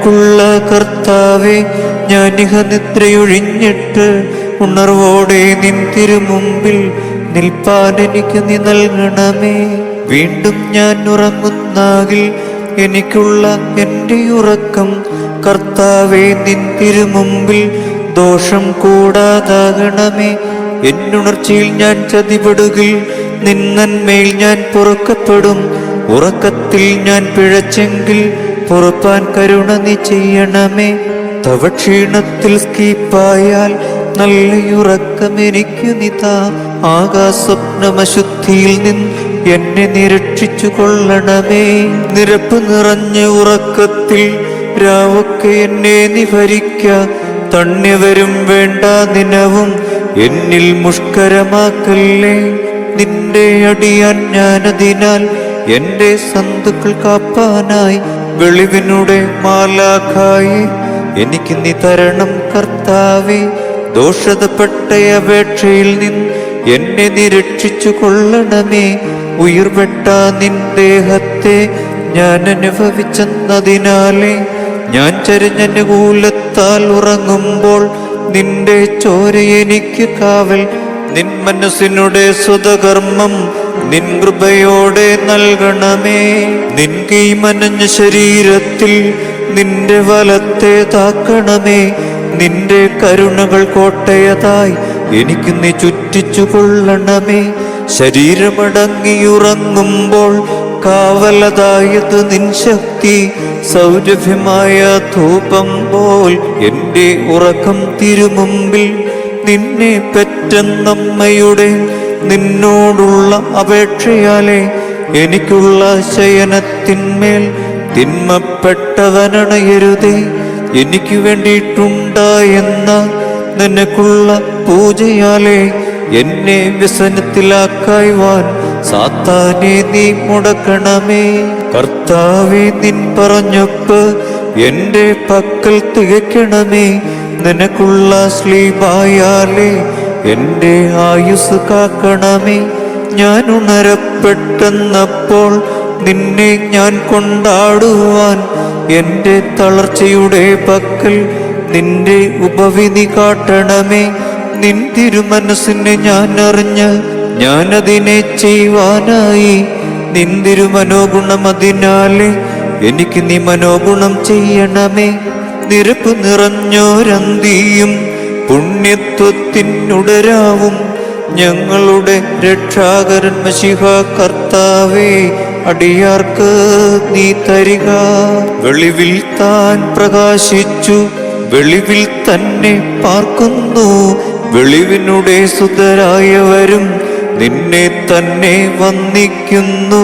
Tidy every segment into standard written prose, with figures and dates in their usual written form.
ഞങ്ങൾക്കുള്ള കർത്താവേ, ഞാനിഹ നിദ്രയൊഴിഞ്ഞിട്ട് ഉണർവോടെ നിൻ തിരുമുമ്പിൽ നിൽപ്പാൻ എനിക്ക് നീ നൽകണമേ. വീണ്ടും ഞാൻ ഉറങ്ങുന്നാകിൽ എനിക്കുള്ള എൻ്റെ ഉറക്കം കർത്താവേ നിൻ തിരുമുമ്പിൽ ദോഷം കൂടാതാകണമേ. എന്നുണർച്ചയിൽ ഞാൻ ചതിപെടുകിൽ നിൻ നന്മയിൽ ഞാൻ പൊറുക്കപ്പെടും. ഉറക്കത്തിൽ ഞാൻ പിഴച്ചെങ്കിൽ പൊറുപ്പാൻ കരുണ നീ ചെയ്യണമേ. തവ ക്ഷീണത്തിൽ സ്കീപ്പായാൽ നല്ലയുറക്കം എനിക്കു നിതാ. ആകാശസ്വപ്നമശുദ്ധിയിൽ നിന്ന് എന്നെ നിരക്ഷിച്ചു കൊള്ളണമേ. നിരപ്പ് നിറഞ്ഞ ഉറക്കത്തിൽ രാവൊക്കെ എന്നെ നീ ഭരിക്ക. തണ്ണിവരും വേണ്ട നിനവും എന്നിൽ മുഷ്കരമാക്കല്ലേ. നിന്റെ അടിയാൻ ഞാനതിനാൽ എൻ്റെ സന്തുക്കൾ കാപ്പാനായി വെളിവിനുടെ മാലാഖായി എനിക്ക് നീ തരണം കർത്താവേ. ദോഷതപ്പെട്ട അപേക്ഷയിൽ നിന്ന് എന്നെ നീ രക്ഷിച്ചു കൊള്ളണമേ. ഉയിർപ്പെട്ട നിൻ ദേഹത്തെ ഞാൻ അനുഭവിച്ചെന്നതിനാലേ ഞാൻ ചരിഞ്ഞനുകൂലത്താൽ ഉറങ്ങുമ്പോൾ നിന്റെ ചോര എനിക്ക് കാവൽ. നിൻ മനസ്സിനുടെ സ്വതകർമ്മം നിൻ കൃപയോടെ നൽകണമേ. നിൻ കൈ മനഞ്ഞ ശരീരത്തിൽ നിന്റെ വലത്തെ താക്കണമേ. നിന്റെ കരുണകൾ കോട്ടയതായി എനിക്ക് നീ ചുറ്റിച്ചു കൊള്ളണമേ. ശരീരമടങ്ങിയുറങ്ങുമ്പോൾ കാവലതായത് നിൻ ശക്തി. സൗരഭ്യമായ ധൂപം പോൽ എൻ്റെ ഉറക്കം തിരുമുമ്പിൽ. നിന്നെ പെറ്റെന്നമ്മയുടെ നിന്നോടുള്ള അപേക്ഷയാലെ എനിക്കുള്ള ശയനത്തിന്മേൽ തിന്മപ്പെട്ടവനണയരുതേ. എനിക്ക് വേണ്ടിയിട്ടുണ്ടായെന്ന നിനക്കുള്ള പൂജയാലെ എന്നെ വ്യസനത്തിലാക്കായ്വാൻ സാത്താനെ നീ മുടക്കണമേ. കർത്താവേ, നിൻ പറഞ്ഞപ്പ് എൻ്റെ പക്കൽ തികയ്ക്കണമേ. നിനക്കുള്ള ശ്ലീബായാലേ എൻ്റെ ആയുസ് കാക്കണമേ. ഞാൻ ഉണരപ്പെട്ടെന്നപ്പോൾ നിന്നെ ഞാൻ കൊണ്ടാടുവാൻ എൻ്റെ തളർച്ചയുടെ പക്കൽ നിന്റെ ഉപവിധി കാട്ടണമേ. നിൻ തിരുമനസ്സിനെ ഞാൻ അറിഞ്ഞ് ഞാനതിനെ ചെയ്യുവാനായി നിൻ തിരുമനോഗുണം അതിനാലെ എനിക്ക് നീ മനോഗുണം ചെയ്യണമേ. നിരപ്പ് നിറഞ്ഞോരന്തിയും പുണ്യത്വത്തിനുടരാവും ഞങ്ങളുടെ രക്ഷാകരൻ മശിഹ കർത്താവേ, അടിയാർക്ക് നീ തരിക. വെളിവിൽ താൻ പ്രകാശിച്ചു, വെളിവിൽ തന്നെ പാർക്കുന്നു. വെളിവിനുടെ സുതരായവരും നിന്നെ തന്നെ വന്ദിക്കുന്നു.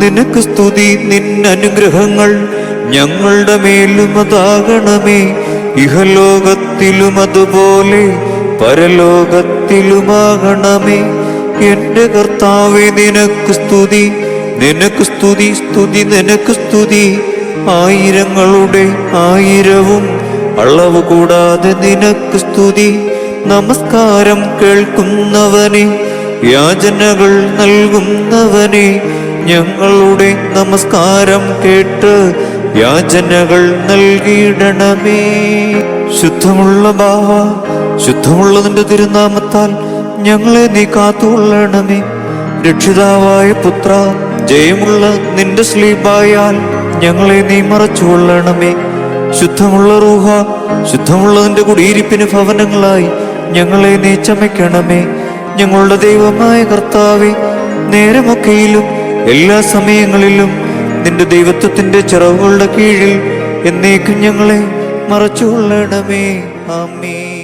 നിനക്ക് സ്തുതി, നിന്നനുഗ്രഹങ്ങൾ ഞങ്ങളുടെ മേലും അതാകണമേ. ഇഹലോകത്തിലും അതുപോലെ പരലോകത്തിലുമാകണമേ. എൻ്റെ കർത്താവേ, നിനക്ക് സ്തുതി, നിനക്ക് സ്തുതി, സ്തുതി നിനക്ക് സ്തുതി. ആയിരങ്ങളുടെ ആയിരവും അളവ് കൂടാതെ നിനക്ക് സ്തുതി. നമസ്കാരം കേൾക്കുന്നവനെ, യാചനകൾ നൽകുന്നവനെ, ഞങ്ങളുടെ നമസ്കാരം കേട്ട് യാചനകൾ നൽകിയിടണമേ. ശുദ്ധമുള്ള ബാവ, ശുദ്ധമുള്ള നിന്റെ തിരുനാമത്താൽ ഞങ്ങളെ നീ കാത്തുകൊള്ളണമേ. രക്ഷിതാവായ പുത്ര, ജയമുള്ള നിന്റെ സ്ലീബായാൽ ഞങ്ങളെ നീ മറച്ചുകൊള്ളണമേ. ശുദ്ധമുള്ള റൂഹ, ശുദ്ധമുള്ള നിന്റെ കുടിയിരിപ്പിന് ഭവനങ്ങളായി ഞങ്ങളെ നീ ചമയ്ക്കണമേ. ഞങ്ങളുടെ ദൈവമായ കർത്താവേ, നേരമൊക്കെയിലും എല്ലാ സമയങ്ങളിലും നിന്റെ ദൈവത്വത്തിന്റെ ചിറവുകളുടെ കീഴിൽ എന്നേക്കും ഞങ്ങളെ മറച്ചുകൊള്ളണമേ. ആമേൻ.